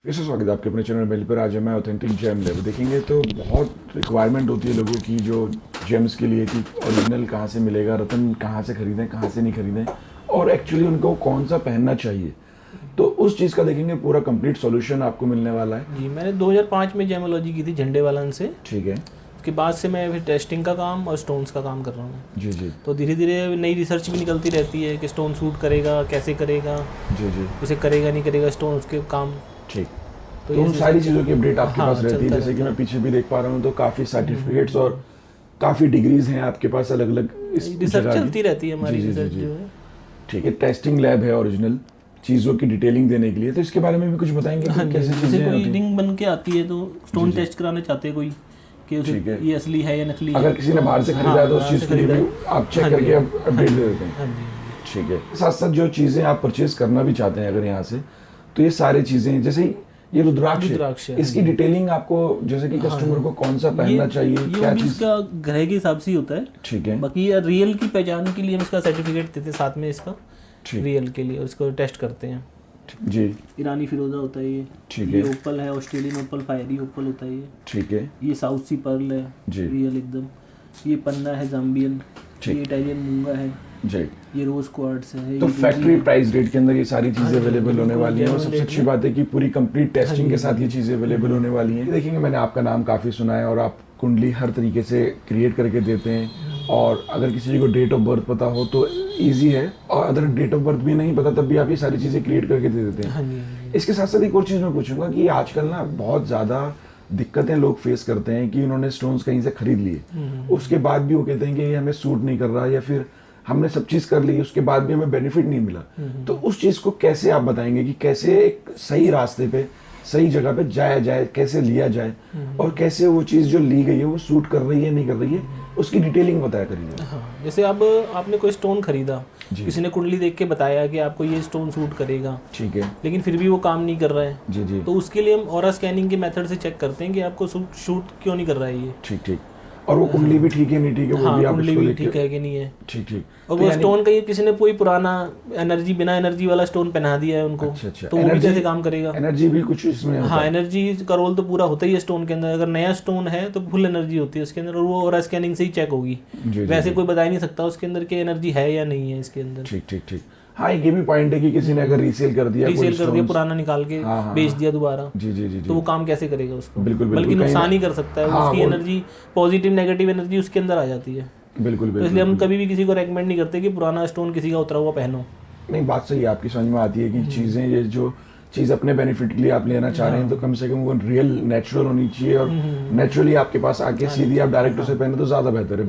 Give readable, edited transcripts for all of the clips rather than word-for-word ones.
फिर से स्वागत है आपके अपने चैनल मेल पर। आज मैं ऑथेंटिक जेम लैब देखेंगे तो बहुत रिक्वायरमेंट होती है लोगों की जो जेम्स के लिए कि ओरिजिनल कहाँ से मिलेगा, रतन कहाँ से खरीदें, कहाँ से नहीं खरीदें और एक्चुअली उनको कौन सा पहनना चाहिए। तो उस चीज़ का देखेंगे, पूरा कंप्लीट सॉल्यूशन आपको मिलने वाला है। जी, मैंने 2005 में जेमोलॉजी की थी झंडे वालन से। ठीक है। उसके बाद से मैं फिर टेस्टिंग का काम और स्टोन्स का काम कर रहा हूँ। जी जी। तो धीरे धीरे नई रिसर्च भी निकलती रहती है कि स्टोन सूट करेगा, कैसे करेगा, जी जी। उसे करेगा नहीं करेगा स्टोन उसके काम। ठीक। तो उन सारी चीज़ों की अपडेट आपके पास रहती है। जैसे कि मैं पीछे भी देख पा रहा हूँ तो काफ़ी सर्टिफिकेट्स और काफ़ी डिग्रीज हैं आपके पास अलग अलग। रिसर्च चलती रहती है हमारी रिसर्च जो है। ठीक है। टेस्टिंग लैब है ओरिजिनल चीज़ों की डिटेलिंग देने के लिए। तो इसके बारे में भी कुछ बताएंगे कि कैसे जैसे कोई रिंग बन के आती है तो स्टोन टेस्ट कराना चाहते हैं कोई कि ये असली है या नकली है। अगर किसी ने बाहर से खरीदा है तो उस चीज़ के लिए भी आप चेक करके अपडेट दे देते हैं। ठीक है। साथ साथ जो चीज़ें आप परचेज करना भी चाहते हैं अगर यहाँ से, तो ये सारी चीज़ें जैसे ये रुद्राक्ष है, इसकी डिटेलिंग आपको जैसे कि कस्टमर को कौन सा पहनना चाहिए, क्या चीज़ इसका ग्रह के हिसाब से ही होता है। ठीक है। बाकी रियल की पहचान के लिए हम इसका सर्टिफिकेट देते हैं साथ में इसका रियल के लिए, उसको टेस्ट करते हैं जी। ईरानी फिरोजा होता है ये। ठीक ये है। ओपल है, ऑस्ट्रेलियन ओपल, फायरी ओपल होता है ये। ठीक है। ये साउथ सी पर्ल है जी। रियल एकदम। ये पन्ना है जाम्बियन। ये इटालियन मूंगा है जी। ये रोज क्वार्ट्स है। तो फैक्ट्री प्राइस रेट के अंदर ये सारी चीजें अवेलेबल होने वाली हैं और सबसे अच्छी बात है कि पूरी कंप्लीट टेस्टिंग के साथ ये चीजें अवेलेबल होने वाली हैं। देखेंगे, मैंने आपका नाम काफी सुना है और आप कुंडली हर तरीके से क्रिएट करके देते हैं और अगर किसी को डेट ऑफ बर्थ पता हो तो इजी है, और अगर डेट ऑफ बर्थ भी नहीं पता तब भी आप ये सारी चीजें क्रिएट करके दे देते हैं। इसके साथ साथ एक और चीज मैं पूछूंगा कि आजकल ना बहुत ज्यादा दिक्कतें लोग फेस करते हैं कि उन्होंने स्टोन्स कहीं से खरीद लिए, उसके बाद भी वो कहते हैं कि ये हमें सूट नहीं कर रहा या फिर हमने सब चीज कर ली उसके बाद भी हमें बेनिफिट नहीं मिला। तो उस चीज को कैसे आप बताएंगे कि कैसे एक सही रास्ते पे सही जगह पे जाया जाए, कैसे लिया जाए और कैसे वो चीज जो ली गई है वो सूट कर रही है नहीं कर रही है, उसकी डिटेलिंग बताया करिए। हाँ, जैसे अब आपने कोई स्टोन खरीदा, किसी ने कुंडली देख के बताया कि आपको ये स्टोन सूट करेगा, ठीक है, लेकिन फिर भी वो काम नहीं कर रहा है जी जी, तो उसके लिए हम ऑरा स्कैनिंग के मेथड से चेक करते हैं कि आपको शूट क्यों नहीं कर रहा है ये। ठीक ठीक। और वो कुंडली भी ठीक है नहीं ठीक है, वो भी कुंडली भी ठीक है कि नहीं है। ठीक ठीक। और वो स्टोन कहीं किसी ने कोई पुराना एनर्जी बिना एनर्जी वाला स्टोन पहना दिया है उनको, तो वो भी कैसे काम करेगा? एनर्जी भी कुछ इसमें होता है। हाँ, एनर्जी का रोल तो पूरा होता ही है स्टोन के अंदर। अगर नया स्टोन है तो फुल एनर्जी होती है उसके अंदर और वो ऑरा स्कैनिंग से ही चेक होगी। वैसे कोई बता ही नहीं सकता उसके अंदर की एनर्जी है या नहीं है इसके अंदर। ठीक ठीक ठीक। हाँ, ये भी पॉइंट है कि किसी ने अगर रीसेल कर दिया पुराना निकाल के बेच दिया दोबारा, जी जी जी, तो वो काम कैसे करेगा उसको? बिल्कुल, बल्कि नुकसान ही कर सकता है। उसकी एनर्जी, पॉजिटिव नेगेटिव एनर्जी उसके अंदर आ जाती है। बिल्कुल, तो इसलिए हम कभी भी किसी को रेकमेंड नहीं करते कि पुराना स्टोन किसी का उतरा हुआ पहनो। नहीं, बात सही है आपकी, समझ में आती है कि चीजें ये जो चीज अपने बेनिफिट के लिए आप लेना चाह रहे हैं तो कम से कम वो रियल नेचुरल होनी चाहिए और नेचुरली आपके पास आके सीधी आप डायरेक्ट उसे पहने तो ज्यादा बेहतर है,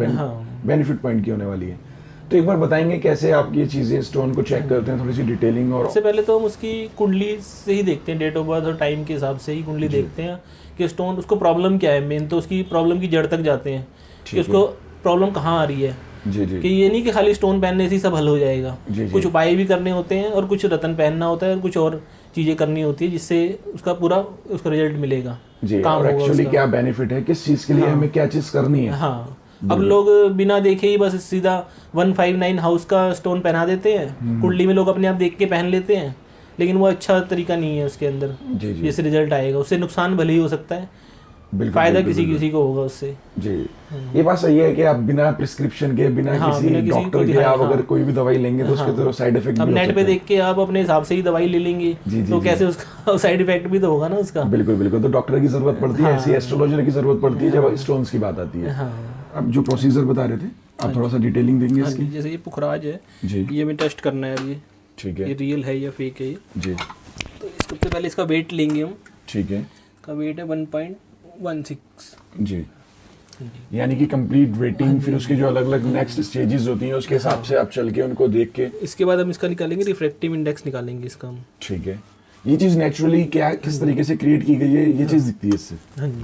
बेनिफिट पॉइंट की होने वाली है। तो एक बार बताएंगे कैसे आप ये चीजें स्टोन को चेक करते हैं, थोड़ी सी डिटेलिंग। और सबसे पहले तो हम उसकी कुंडली से ही देखते हैं, डेट ऑफ बर्थ और टाइम के हिसाब से ही कुंडली देखते हैं कि स्टोन उसको प्रॉब्लम क्या है। मेन तो उसकी प्रॉब्लम की जड़ तक जाते हैं कि उसको प्रॉब्लम कहाँ आ रही है। जी जी। कि ये नहीं कि खाली स्टोन पहनने से ही सब हल हो जाएगा। जी जी। कुछ उपाय भी करने होते हैं और कुछ रतन पहनना होता है और कुछ और चीजें करनी होती है जिससे उसका पूरा उसका रिजल्ट मिलेगा। जी, काम एक्चुअली क्या बेनिफिट है, किस चीज के लिए हमें क्या चीज करनी है। हाँ, अब लोग बिना देखे ही बस सीधा 159 हाउस का स्टोन पहना देते हैं, कुंडली में लोग अपने आप देख के पहन लेते हैं, लेकिन वो अच्छा तरीका नहीं है उसके अंदर जिससे रिजल्ट आएगा। उससे नुकसान भले ही हो सकता है, फायदा किसी को होगा उससे। जी, ये बात सही है कि आप बिना प्रिस्क्रिप्शन के, बिना किसी डॉक्टर के आप अगर कोई भी दवाई लेंगे तो उसके तो साइड इफेक्ट भी हो सकता है। नेट पे देख के आप अपने हिसाब से ही दवाई ले लेंगे तो कैसे उसका साइड इफेक्ट भी तो होगा ना उसका। बिल्कुल बिल्कुल, तो डॉक्टर की जरूरत पड़ती है, ऐसी एस्ट्रोलॉजर की जरूरत पड़ती है जब स्टोन्स की बात आती है। अब जो प्रोसीजर बता रहे थे आप थोड़ा सा डिटेलिंग देंगे इसकी। जैसे ये पुखराज है जी, ये हमें टेस्ट करना है ये। ठीक है, ये रियल है या फेक है ये जी। तो सबसे पहले इसका वेट लेंगे हम। ठीक है, इसका वेट है 1.16 जी, यानी कि कंप्लीट वेटिंग, फिर उसके जो अलग अलग नेक्स्ट स्टेजेस होती हैं उसके हिसाब से आप चल के उनको देख के इसके बाद हम इसका निकालेंगे रिफ्रैक्टिव इंडेक्स निकालेंगे इसका हम। ठीक है, ये चीज़ नेचुरली क्या किस तरीके से क्रिएट की गई है, ये चीज़ दिखती है इससे। हाँ जी,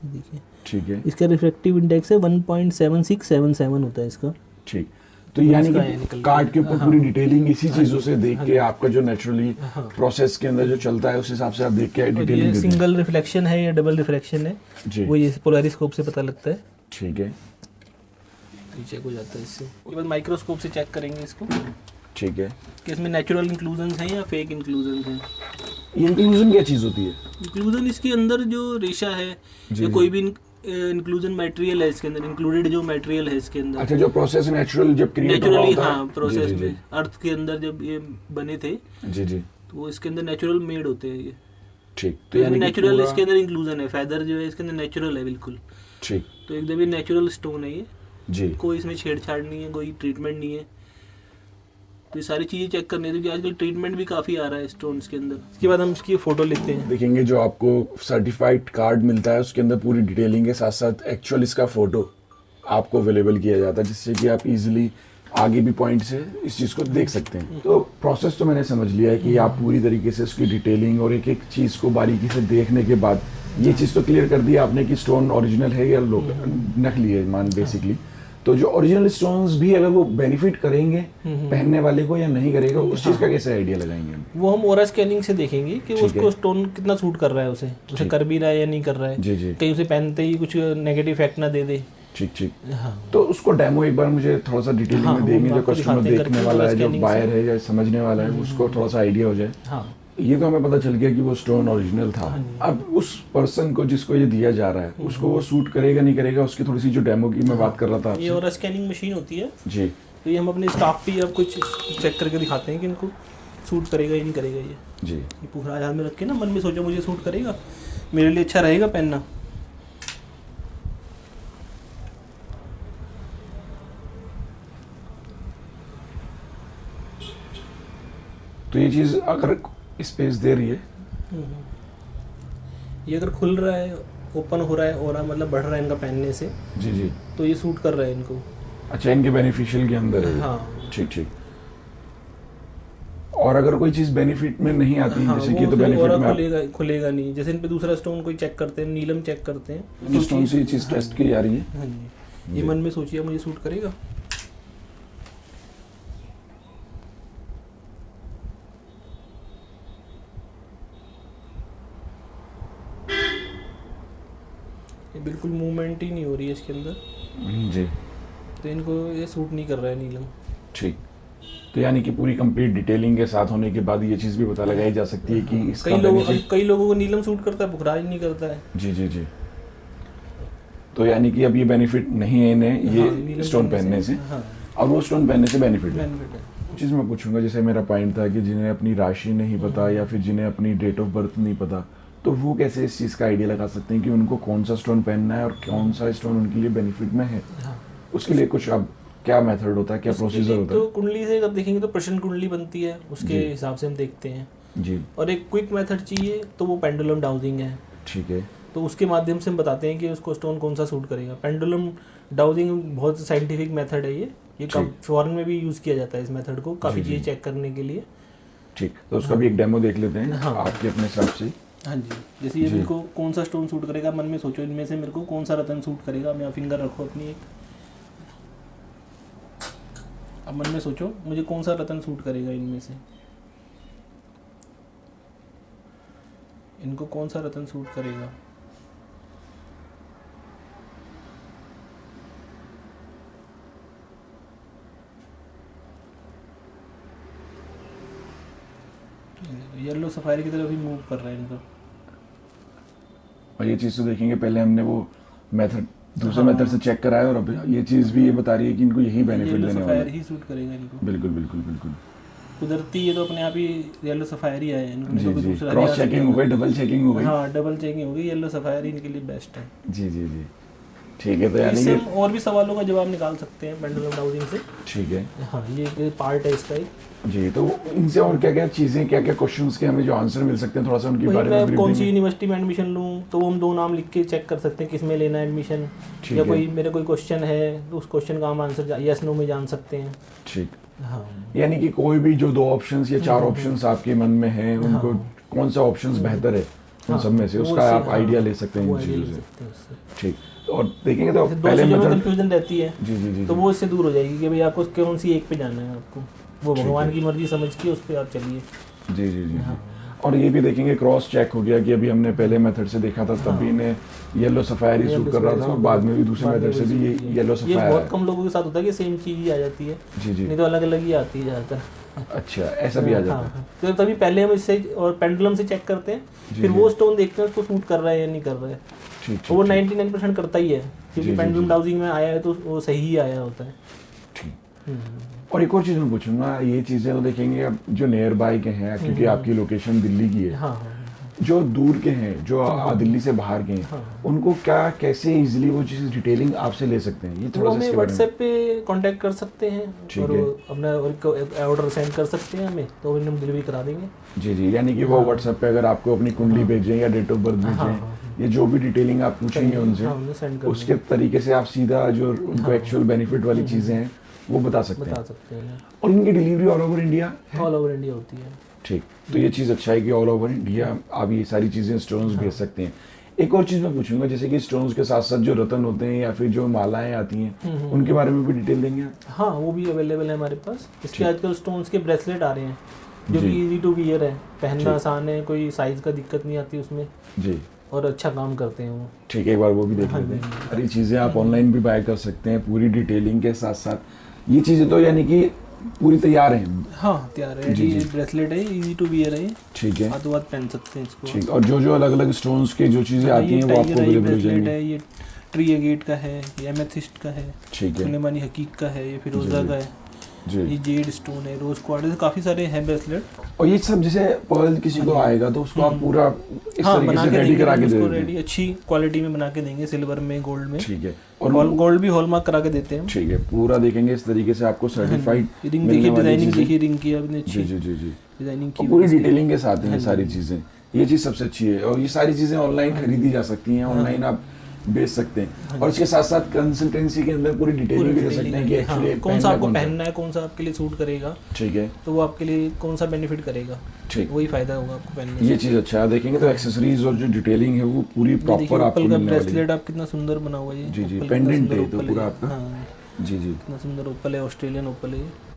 देखिए। ठीक है, इसका रिफ्रैक्टिव इंडेक्स है 1.7677 होता है इसका। ठीक, तो यानी कि कार्ड के ऊपर पूरी डिटेलिंग इसी चीजों से देख के आपका जो नेचुरली प्रोसेस के अंदर जो चलता है उस हिसाब से आप देख के डिटेलिंग। सिंगल रिफ्लेक्शन है या डबल रिफ्लेक्शन है जी, वो ये पोलरिस्कोप से पता लगता है। ठीक है, चेक हो जाता है इससे। उसके बाद माइक्रोस्कोप से चेक करेंगे इसको। ठीक है, कि इसमें नेचुरल इंक्लूजन हैं या फेक इंक्लूजन हैं। इंक्लूजन क्या चीज़ होती है? इंक्लूजन इसके अंदर जो रेशा है या कोई भी इंक्लूजन मटेरियल है इसके अंदर, इंक्लूडेड जो मटेरियल है इसके अंदर। अच्छा, जो प्रोसेस नेचुरल जब क्रिएट हुआ होता है, हाँ, प्रोसेस में अर्थ के अंदर जब ये बने थे जी जी, तो वो इसके अंदर नेचुरल मेड होते हैं ये। ठीक, तो यानी नेचुरल इसके अंदर इंक्लूजन है, फेदर जो है इसके अंदर नेचुरल है बिल्कुल। ठीक, तो एकदम ये नेचुरल स्टोन है ये जी, कोई इसमें छेड़छाड़ नहीं है, कोई ट्रीटमेंट नहीं है। तो ये सारी चीज़ें चेक करने क्योंकि आजकल ट्रीटमेंट भी काफ़ी आ रहा है स्टोन्स के अंदर। इसके बाद हम इसकी फ़ोटो लेते हैं। देखेंगे जो आपको सर्टिफाइड कार्ड मिलता है उसके अंदर पूरी डिटेलिंग के साथ साथ एक्चुअल इसका फ़ोटो आपको अवेलेबल किया जाता है, जिससे कि आप इजीली आगे भी पॉइंट से इस चीज़ को देख सकते हैं। तो प्रोसेस तो मैंने समझ लिया है कि आप पूरी तरीके से उसकी डिटेलिंग और एक एक चीज़ को बारीकी से देखने के बाद ये चीज़ तो क्लियर कर दी आपने कि स्टोन ओरिजिनल है या नकली है मान बेसिकली। तो जो ओरिजिनल स्टोन्स भी अगर वो बेनिफिट करेंगे पहनने वाले को या नहीं करेगा, उस चीज़ का कैसे आइडिया लगाएंगे? वो हम ओरा स्कैनिंग से देखेंगे कि उसको स्टोन कितना सूट कर रहा है, उसे कर भी रहा है या नहीं कर रहा है। जी जी, कहीं उसे पहनते ही कुछ नेगेटिव इफेक्ट ना दे दे। ठीक ठीक, हाँ। तो उसको डेमो एक बार मुझे थोड़ा सा डिटेलिंग में देंगे, जो कस्टमर देखने वाला है, जो बायर है या समझने वाला है, उसको थोड़ा सा आइडिया हो जाए। हाँ। ये तो हमें पता चल गया कि वो स्टोन ओरिजिनल था। अब उस पर्सन को जिसको ये दिया जा रहा है उसको वो सूट करेगा नहीं करेगा, उसकी थोड़ी सी जो डेमो की मैं बात कर रहा था। ये ओरा स्कैनिंग मशीन होती है जी, तो ये हम अपने स्टाफ पे अब कुछ चेक करके दिखाते हैं कि इनको सूट करेगा या नहीं करेगा। ये जी, ये पूरा ध्यान में रख के ना मन में सोचो मुझे सूट करेगा, मेरे लिए अच्छा रहेगा पहनना। तो ये चीज़ अगर स्पेस दे रही है, ये अगर खुल रहा है, ओपन हो रहा है और मतलब बढ़ रहा है इनका पहनने से, जी जी, तो ये सूट कर रहा है इनको। अच्छा, इनके बेनिफिशियल के अंदर है। हाँ, ठीक ठीक। और अगर कोई चीज़ बेनिफिट में नहीं आती है, जैसे कि तो बेनिफिट में खुलेगा नहीं। जैसे इन पे दूसरा स्टोन कोई चेक करते हैं, नीलम चेक करते हैं, स्टोन से ये चीज़ टेस्ट की जा रही है। हाँ जी, ये मन में सोचिए मुझे सूट करेगा। बिल्कुल मूवमेंट ही नहीं हो रही है इसके अंदर जी, तो इनको ये सूट नहीं कर रहा है नीलम। ठीक, तो यानी कि पूरी कंप्लीट डिटेलिंग के साथ होने के बाद ये चीज़ भी पता लगाई जा सकती है कि इसका कई लोगों को नीलम सूट करता है, बुखराज नहीं करता है। जी जी जी, तो यानी कि अब ये बेनिफिट नहीं है इन्हें ये स्टोन पहनने से, और वो स्टोन पहनने से बेनिफिट है। चीज़ मैं पूछूंगा, जैसे मेरा पॉइंट था कि जिन्हें अपनी राशि नहीं पता या फिर जिन्हें अपनी डेट ऑफ बर्थ नहीं पता, तो वो कैसे इस चीज़ का आइडिया लगा सकते हैं कि उनको कौन सा स्टोन पहनना है और कौन सा स्टोन उनके लिए बेनिफिट में है? उसके लिए कुछ अब क्या मेथड होता है, क्या प्रोसीजर होता है? तो कुंडली से जब देखेंगे तो प्रश्न कुंडली बनती है, उसके हिसाब से हम देखते हैं जी। और एक क्विक मेथड चाहिए तो वो पेंडुलम डाउजिंग है। ठीक है, तो उसके माध्यम से हम बताते हैं कि उसको स्टोन कौन सा सूट करेगा। पेंडुलम डाउजिंग बहुत साइंटिफिक मेथड है ये फॉरेन में भी यूज़ किया जाता है इस मेथड को काफ़ी चीज़ें चेक करने के लिए। ठीक, तो उसका भी एक डेमो देख लेते हैं आपके अपने हिसाब से। हाँ जी, जैसे ये मेरे को कौन सा स्टोन सूट करेगा, मन में सोचो इनमें से मेरे को कौन सा रतन सूट करेगा। मैं फिंगर रखो अपनी एक, अब मन में सोचो मुझे कौन सा रतन सूट करेगा इनमें से, इनको कौन सा रतन सूट करेगा। येलो सफारी की तरफ ही मूव कर रहा है इनका। और ये चीज़ तो देखेंगे, पहले हमने वो मेथड दूसरे मेथड से चेक कराया और अब ये चीज़ भी ये बता रही है कि इनको यही बेनिफिट देने वाला है। ही सूट करेगा इनको। बिल्कुल बिल्कुल बिल्कुल, कुदरती ये तो अपने आप ही येलो सफारी आया है इनको। जी जी, क्रॉस चेकिंग हो गई, डबल चेकिंग हो गई। हाँ, डबल चेकिंग हो गई, येलो सफारी इनके लिए बेस्ट है। जी जी जी, ठीक है। तो यानी इससे हम और भी सवालों का जवाब निकाल सकते हैं पेंडुलम डाउजिंग से। ठीक है, हाँ, ये पार्ट है इसका एक। जी, तो इनसे और क्या क्या चीज़ें, क्या क्या क्वेश्चंस के हमें जो आंसर मिल सकते हैं, थोड़ा सा उनके बारे में। कौन सी यूनिवर्सिटी में एडमिशन लूँ तो हम 2 नाम लिख के चेक कर सकते हैं किस में लेना है एडमिशन, या कोई मेरे कोई क्वेश्चन है तो उस क्वेश्चन का हम आंसर यस नो में जान सकते हैं। ठीक, हाँ, यानी कि कोई भी जो 2 ऑप्शंस या 4 ऑप्शंस आपके मन में हैं, उनको कौन सा ऑप्शंस बेहतर है उन सब में से, उसका आप आइडिया ले सकते हैं इन चीज़ों से। ठीक, और देखेंगे तो पहले मतलब कंफ्यूजन रहती है जी जी जी, तो वो इससे दूर हो जाएगी कि भाई आपको कौन सी एक पे जाना है, आपको वो भगवान की मर्जी समझ के उस पर आप चलिए। जी जी जी, और ये भी देखेंगे क्रॉस चेक हो गया कि अभी हमने पहले मेथड से देखा था तब भी इन्हें येलो सफारी सूट कर रहा था और बाद में भी दूसरे मेथड से भी ये येलो सफारी। ये बहुत कम लोगों के साथ होता है कि सेम चीज़ ही आ जाती है। जी जी, नहीं तो अलग अलग ही आती है ज़्यादातर। अच्छा, ऐसा भी आ जाता है। हाँ, तो तभी पहले हम इससे और पेंडुलम से चेक करते हैं, फिर वो स्टोन देखते हैं उसको सूट कर रहा है या नहीं कर रहा है। तो वो 99% करता ही है, क्योंकि पेंडुलम डाउजिंग में आया है तो वो सही ही आया होता है। और एक और चीज़ मैं पूछूंगा, ये चीज़ें तो देखेंगे अब जो नियर बाय के हैं, क्योंकि आपकी लोकेशन दिल्ली की है, हाँ, जो दूर के हैं, जो दिल्ली से बाहर के हैं, उनको क्या कैसे इजीली वो चीज़ डिटेलिंग आपसे ले सकते हैं? ये थोड़ा सा व्हाट्सएप पे कांटेक्ट कर सकते हैं और अपना ऑर्डर सेंड कर सकते हैं हमें, तो हम डिलीवरी करा देंगे। जी जी, यानी कि वो व्हाट्सएप पे अगर आपको अपनी कुंडली भेजें या डेट ऑफ बर्थ भेजें, ये जो भी डिटेलिंग आप पूछेंगे उनसे, उसके तरीके से आप सीधा जो उनको एक्चुअल बेनिफिट वाली चीज़ें हैं वो बता सकते हैं। और इनकी delivery all over India? All over India होती है। ठीक, तो ये चीज़ अच्छा है कि ऑल ओवर इंडिया आप ये सारी चीज़ें स्टोन्स भेज सकते हैं। एक और चीज़ मैं पूछूंगा, जैसे कि स्टोन्स के साथ साथ जो रतन होते हैं या फिर जो मालाएं आती हैं, उनके बारे में भी डिटेल देंगे आप? हाँ, वो भी अवेलेबल है हमारे पास। इसके आजकल स्टोन्स के ब्रेसलेट आ रहे हैं जो कि इजी टू वियर है, पहनना आसान है, कोई साइज का दिक्कत नहीं आती उसमें जी, और अच्छा काम करते हैं वो। ठीक है, एक बार वो भी देख लेते हैं। सारी चीज़ें आप ऑनलाइन भी बाय कर सकते हैं पूरी डिटेलिंग के साथ साथ। ये चीज़ें तो यानी कि पूरी तैयार हैं? हाँ, तैयार है। ये ब्रेसलेट है, इजी टू वियर है। ठीक है, हाथों हाथ पहन सकते हैं इसको। ठीक, और जो जो अलग अलग स्टोन्स के जो चीज़ें आती हैं वो आपको अवेलेबल हो जाएंगी। ये ट्री एगेट का है, ये एमेथिस्ट का है, ठीक है, सुलेमानी हकीक का है, ये फिरोजा का है, ये जेड स्टोन है, रोज क्वार्ट्ज, काफी सारे हैं ब्रेसलेट। और ये सब जैसे पर्ल किसी को आएगा तो उसको आप पूरा इस तरीके से रेडी करा के देंगे? रेडी अच्छी क्वालिटी में बना के देंगे, सिल्वर में, गोल्ड में। ठीक है, और गोल्ड भी हॉलमार्क करा के देते हैं। ठीक है, पूरा देखेंगे इस तरीके से आपको सर्टिफाइड रिंग देखिए, डिजाइनिंग देखिए, रिंग की आपने अच्छी जी जी जी डिजाइनिंग की, पूरी डिटेलिंग के साथ है सारी चीजें। ये चीज सबसे अच्छी है, और ये सारी चीजें ऑनलाइन खरीदी जा सकती हैं, ऑनलाइन आप बेच सकते हैं, और इसके साथ साथ कंसल्टेंसी के अंदर पूरी डिटेलिंग भी दे सकते हैं कि एक्चुअली कौन सा आपको पहनना है, कौन सा आपके लिए सूट करेगा। ठीक है, तो वो आपके लिए कौन सा बेनिफिट करेगा, ठीक, वही फायदा होगा आपको पहनने से। ये चीज अच्छा है, देखेंगे तो एक्सेसरीज और जो डिटेलिंग है वो पूरी प्रॉपर आपको मिलने वाली है। ब्रेसलेट आप कितना सुंदर बना हुआ है। जी जी, पेंडेंट है तो पूरा आपका। जी जी, कितना सुंदर ओपल है, ऑस्ट्रेलियन ओपल है।